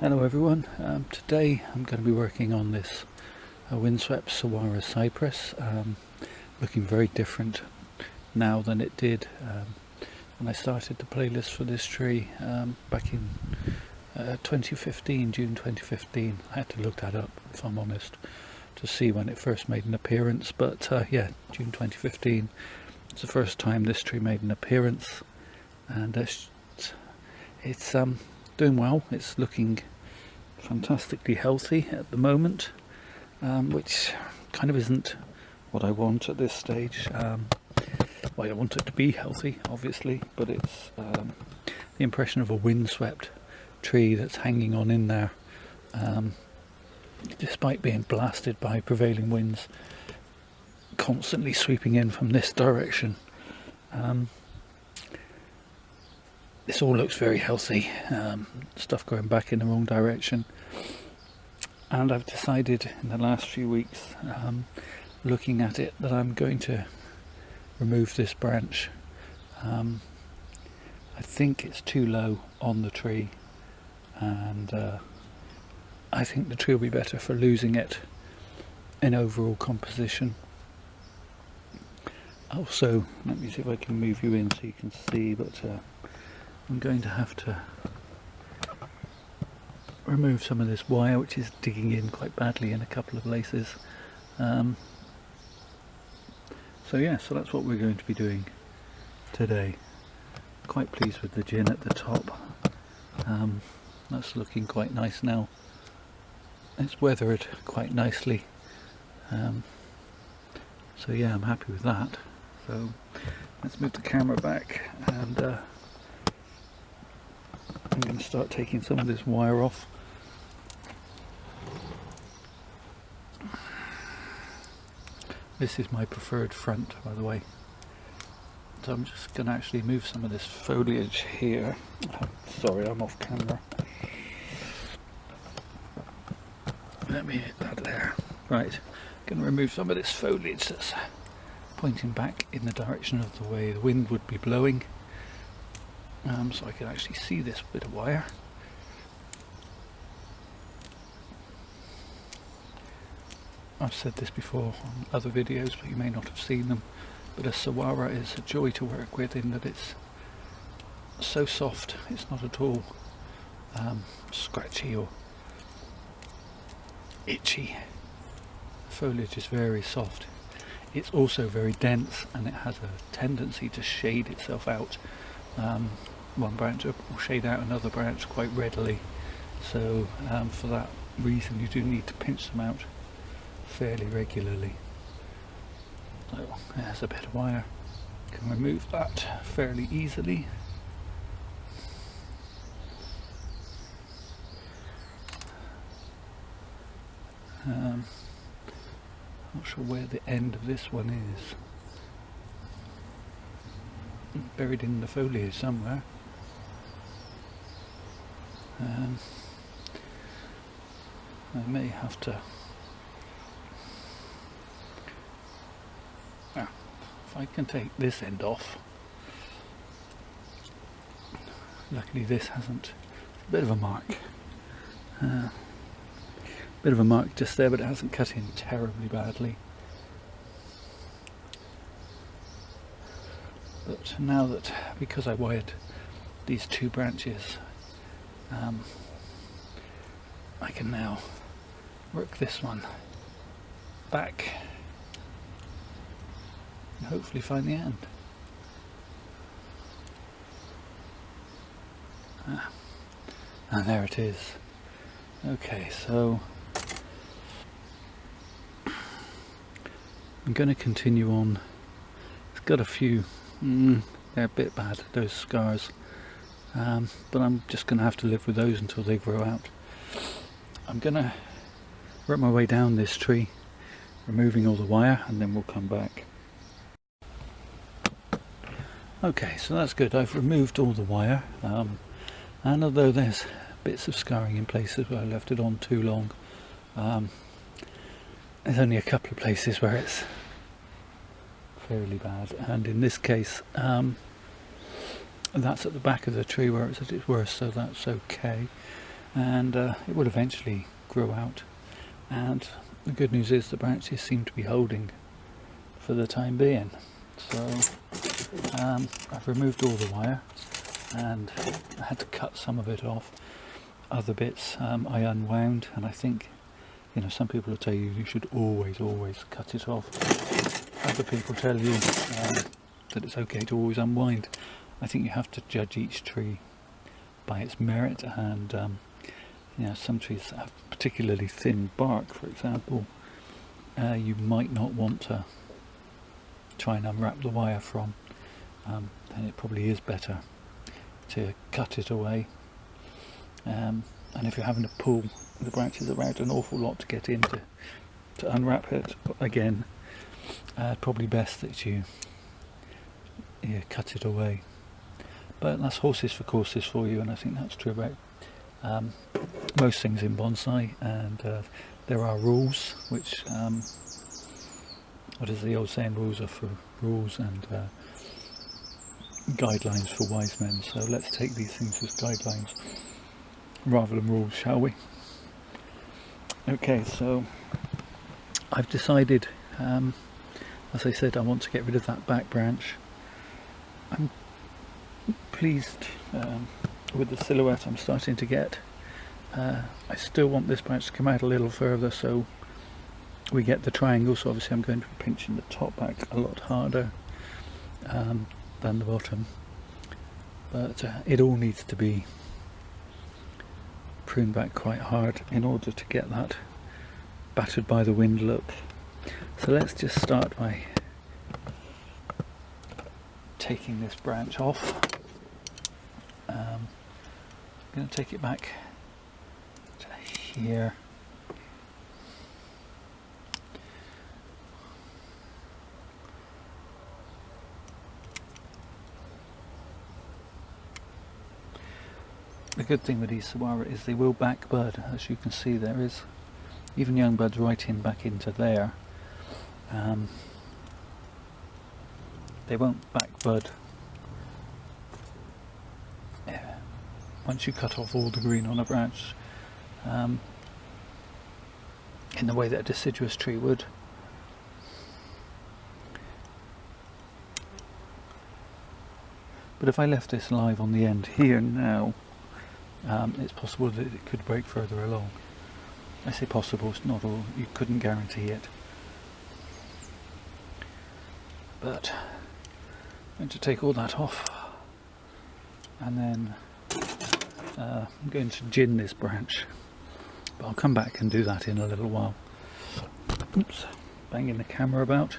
Hello everyone, today I'm going to be working on this windswept Sawara cypress, looking very different now than it did when I started the playlist for this tree back in 2015, June 2015. I had to look that up, if I'm honest, to see when it first made an appearance, but yeah, June 2015 it's the first time this tree made an appearance, and it's doing well. It's looking fantastically healthy at the moment, which kind of isn't what I want at this stage. Well, I want it to be healthy, obviously, but it's the impression of a windswept tree that's hanging on in there, despite being blasted by prevailing winds constantly sweeping in from this direction. This all looks very healthy, stuff going back in the wrong direction, and I've decided in the last few weeks, looking at it, that I'm going to remove this branch. I think it's too low on the tree, and I think the tree will be better for losing it in overall composition. Also, let me see if I can move you in so you can see, but I'm going to have to remove some of this wire, which is digging in quite badly in a couple of places. So yeah, so that's what we're going to be doing today. Quite pleased with the gin at the top. That's looking quite nice now. It's weathered quite nicely. So yeah, I'm happy with that. So let's move the camera back, and I'm going to start taking some of this wire off. This is my preferred front, by the way. So I'm just going to actually move some of this foliage here. Sorry, I'm off camera. Let me hit that there. Right, going to remove some of this foliage that's pointing back in the direction of the way the wind would be blowing. So I can actually see this bit of wire. I've said this before on other videos, but you may not have seen them, but a Sawara is a joy to work with in that it's so soft. It's not at all scratchy or itchy. The foliage is very soft. It's also very dense, and it has a tendency to shade itself out. One branch will shade out another branch quite readily, so for that reason you do need to pinch them out fairly regularly. So there's a bit of wire, can remove that fairly easily. Not sure where the end of this one is. Buried in the foliage somewhere. I may have to, if I can take this end off. Luckily this hasn't, a bit of a mark. Bit of a mark just there, but it hasn't cut in terribly badly. But now that, because I wired these two branches, I can now work this one back and hopefully find the end. And there it is. Okay, so I'm going to continue on. It's got a few, they're a bit bad, those scars, but I'm just going to have to live with those until they grow out. I'm going to work my way down this tree, removing all the wire, and then we'll come back. Okay, so that's good. I've removed all the wire, and although there's bits of scarring in places where I left it on too long, there's only a couple of places where it's fairly bad, and in this case that's at the back of the tree where it's at its worst, so that's okay. and it will eventually grow out. And the good news is the branches seem to be holding for the time being. So I've removed all the wire, and I had to cut some of it off. Other bits I unwound, and I think, you know, some people will tell you should always cut it off. Other people tell you that it's okay to always unwind. I think you have to judge each tree by its merit, and you know, some trees that have particularly thin bark, for example, you might not want to try and unwrap the wire from, and it probably is better to cut it away. And if you're having to pull the branches around an awful lot to get in to unwrap it, again, probably best that you cut it away. But that's horses for courses for you, and I think that's true about most things in bonsai. And there are rules, which what is the old saying, rules are for rules, and guidelines for wise men. So let's take these things as guidelines rather than rules, shall we? Okay, so I've decided, as I said, I want to get rid of that back branch. I'm pleased with the silhouette I'm starting to get. I still want this branch to come out a little further so we get the triangle, so obviously I'm going to be pinching the top back a lot harder than the bottom, but it all needs to be pruned back quite hard in order to get that battered by the wind look. So let's just start by taking this branch off. I'm going to take it back to here. The good thing with these Sawara is they will back bud. As you can see, there is even young buds right in back into there. They won't back bud once you cut off all the green on a branch in the way that a deciduous tree would. But if I left this live on the end here now, it's possible that it could break further along. I say possible, it's not all, you couldn't guarantee it. But I'm going to take all that off, and then I'm going to gin this branch, but I'll come back and do that in a little while. Oops, banging the camera about.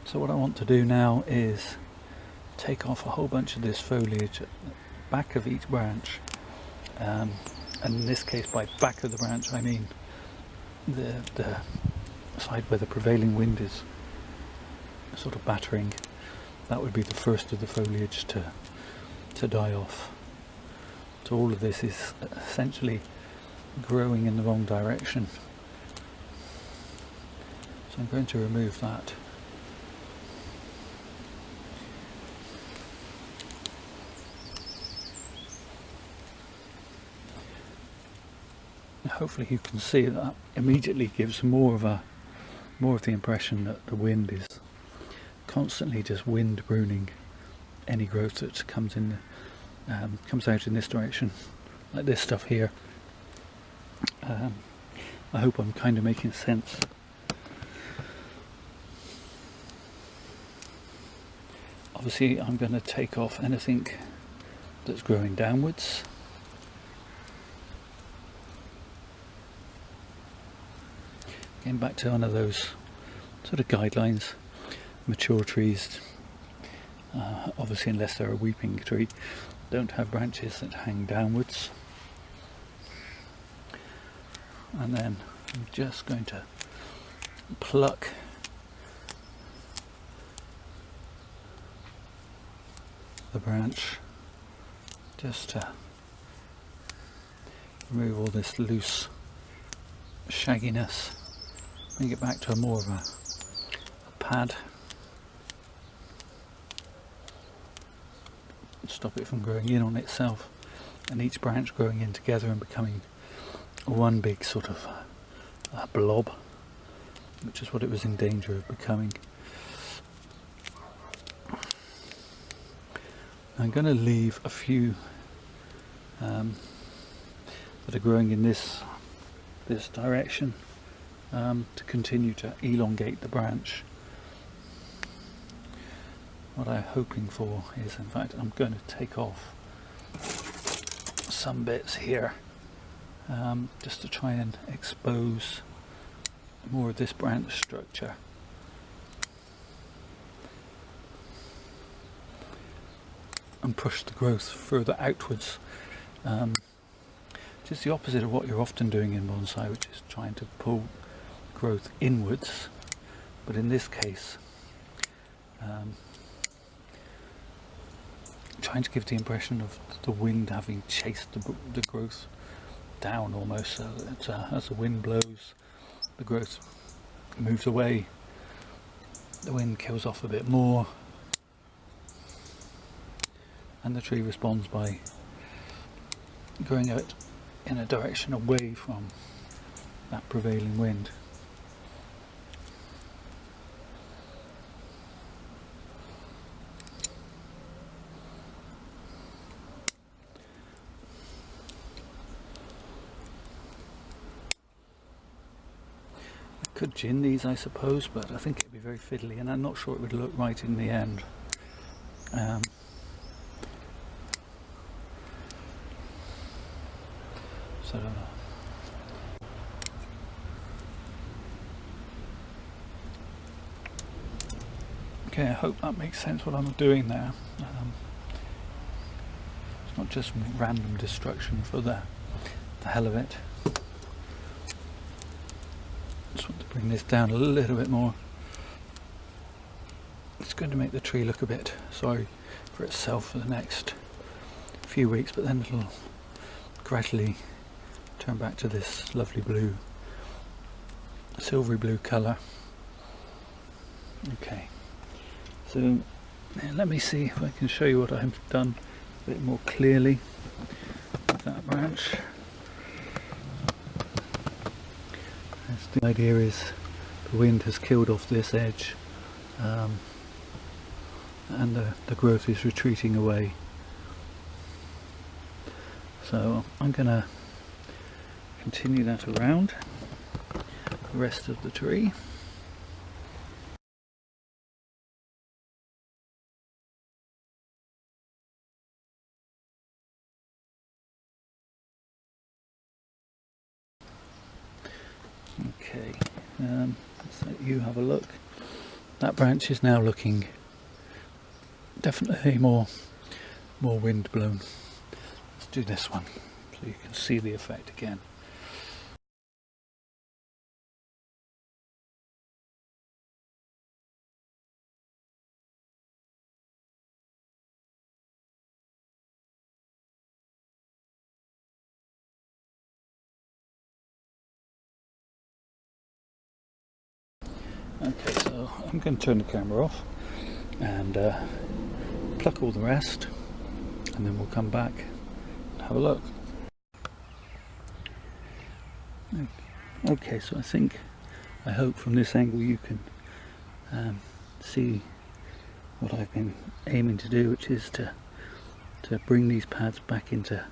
So what I want to do now is take off a whole bunch of this foliage at the back of each branch, and in this case by back of the branch I mean the side where the prevailing wind is sort of battering. That would be the first of the foliage to die off. So all of this is essentially growing in the wrong direction. So I'm going to remove that. Hopefully you can see that immediately gives more of the impression that the wind is constantly just wind pruning any growth that comes out in this direction, like this stuff here. I hope I'm kind of making sense. Obviously I'm going to take off anything that's growing downwards. Getting back to one of those sort of guidelines, mature trees, obviously unless they're a weeping tree, don't have branches that hang downwards. And then I'm just going to pluck the branch just to remove all this loose shagginess, bring it back to a more of a pad, stop it from growing in on itself and each branch growing in together and becoming one big sort of blob, which is what it was in danger of becoming. I'm going to leave a few that are growing in this direction to continue to elongate the branch. What I'm hoping for is, in fact, I'm going to take off some bits here just to try and expose more of this branch structure. And push the growth further outwards, which is the opposite of what you're often doing in bonsai, which is trying to pull growth inwards. But in this case, trying to give the impression of the wind having chased the growth down almost, so that as the wind blows, the growth moves away, the wind kills off a bit more, and the tree responds by going out in a direction away from that prevailing wind. I could gin these, I suppose, but I think it'd be very fiddly, and I'm not sure it would look right in the end. So okay, I hope that makes sense what I'm doing there. It's not just random destruction for the hell of it. Just want to bring this down a little bit more. It's going to make the tree look a bit sorry for itself for the next few weeks, but then it'll gradually turn back to this lovely blue, silvery blue colour. Okay, so let me see if I can show you what I've done a bit more clearly with that branch. The idea is the wind has killed off this edge, and the growth is retreating away. So I'm going to continue that around the rest of the tree. Okay, let's let you have a look. That branch is now looking definitely more wind blown. Let's do this one so you can see the effect again. Okay, so I'm going to turn the camera off and pluck all the rest, and then we'll come back and have a look. Okay, so I hope from this angle you can see what I've been aiming to do, which is to bring these pads back into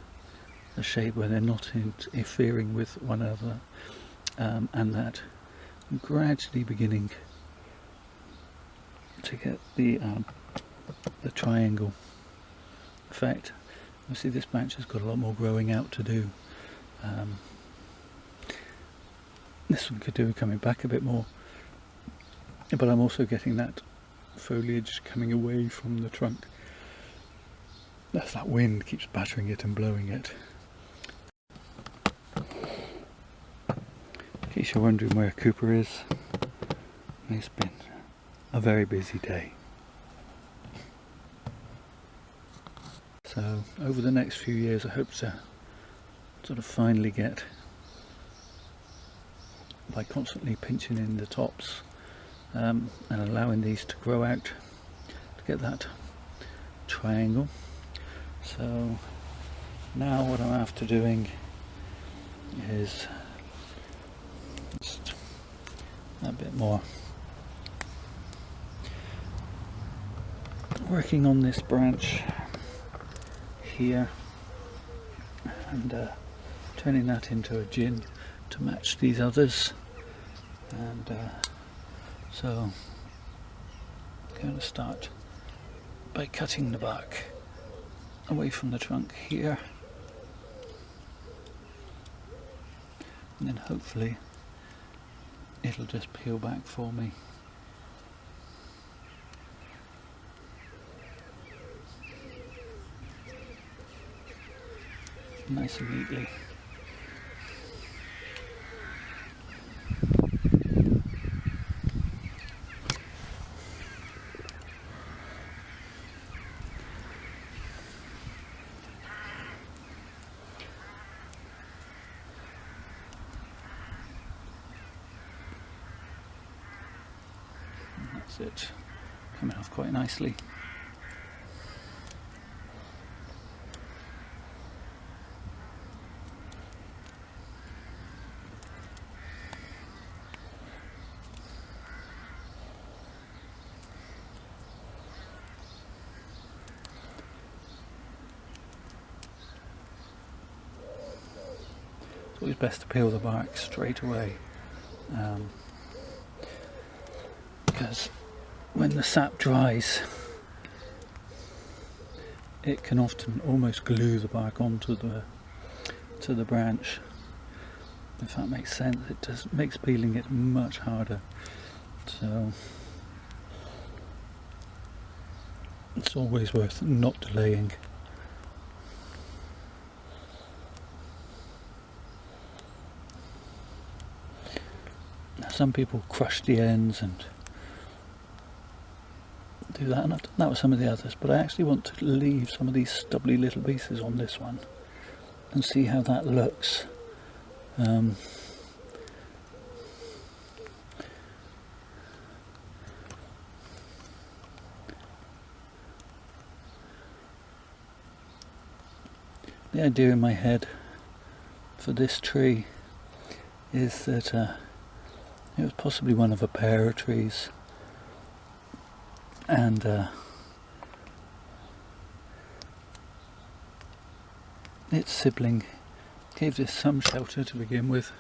a shape where they're not interfering with one another, and that I'm gradually beginning to get the triangle effect. Obviously this branch has got a lot more growing out to do. This one could do coming back a bit more, but I'm also getting that foliage coming away from the trunk. That's that wind keeps battering it and blowing it. In case you're wondering where Cooper is, it's been a very busy day. So over the next few years I hope to sort of finally get, by constantly pinching in the tops and allowing these to grow out, to get that triangle. So now what I'm after doing is just a bit more. Working on this branch here and turning that into a gin to match these others, and so I'm going to start by cutting the bark away from the trunk here, and then hopefully it'll just peel back for me. Nice and neatly. And that's it, coming off quite nicely. It's always best to peel the bark straight away, because when the sap dries it can often almost glue the bark onto the branch. If that makes sense, it just makes peeling it much harder. So it's always worth not delaying. Some people crush the ends and do that, and I've done that with some of the others, but I actually want to leave some of these stubbly little pieces on this one and see how that looks. The idea in my head for this tree is that it was possibly one of a pair of trees, and its sibling gave this some shelter to begin with,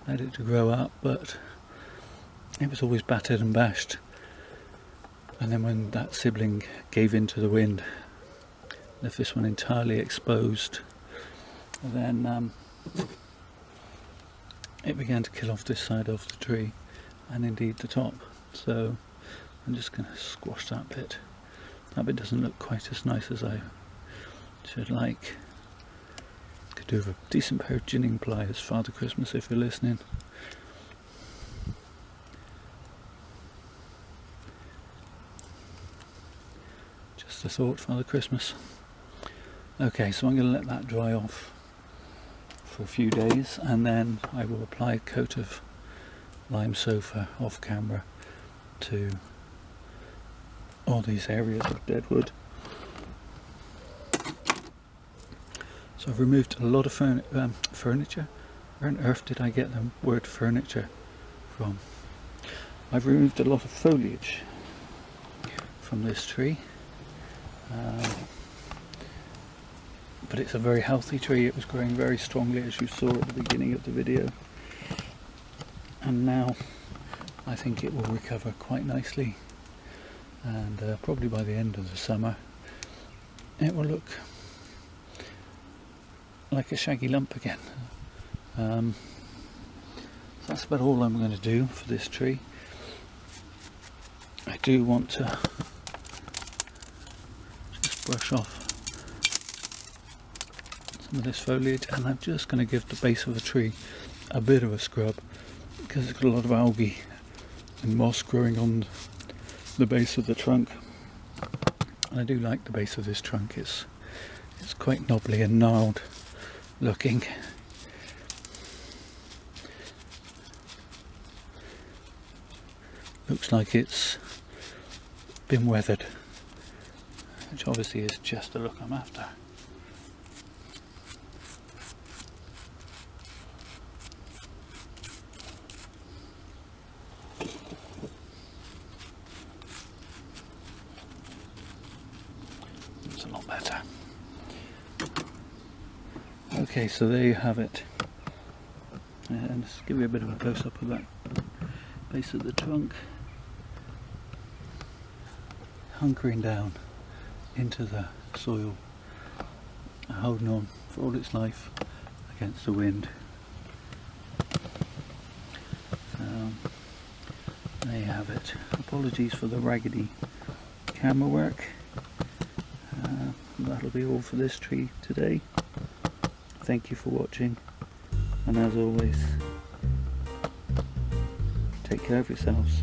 let it to grow up, but it was always battered and bashed, and then when that sibling gave in to the wind, left this one entirely exposed, then it began to kill off this side of the tree and indeed the top. So I'm just going to squash that bit. That bit doesn't look quite as nice as I should like. Could do with a decent pair of ginning pliers, Father Christmas, if you're listening. Just a thought, Father Christmas. Okay, so I'm going to let that dry off for a few days, and then I will apply a coat of lime sofa off camera to all these areas of dead wood. So I've removed a lot of furniture. Where on earth did I get the word furniture from? I've removed a lot of foliage from this tree. But it's a very healthy tree. It was growing very strongly, as you saw at the beginning of the video, and now I think it will recover quite nicely, and probably by the end of the summer it will look like a shaggy lump again. So that's about all I'm going to do for this tree. I do want to just brush off of this foliage, and I'm just going to give the base of the tree a bit of a scrub because it's got a lot of algae and moss growing on the base of the trunk, and I do like the base of this trunk. It's quite knobbly and gnarled looking. Looks like it's been weathered, which obviously is just the look I'm after. Okay, so there you have it. And just give you a bit of a close-up of that base of the trunk. Hunkering down into the soil, holding on for all its life against the wind. So there you have it. Apologies for the raggedy camera work. That'll be all for this tree today. Thank you for watching, and as always, take care of yourselves.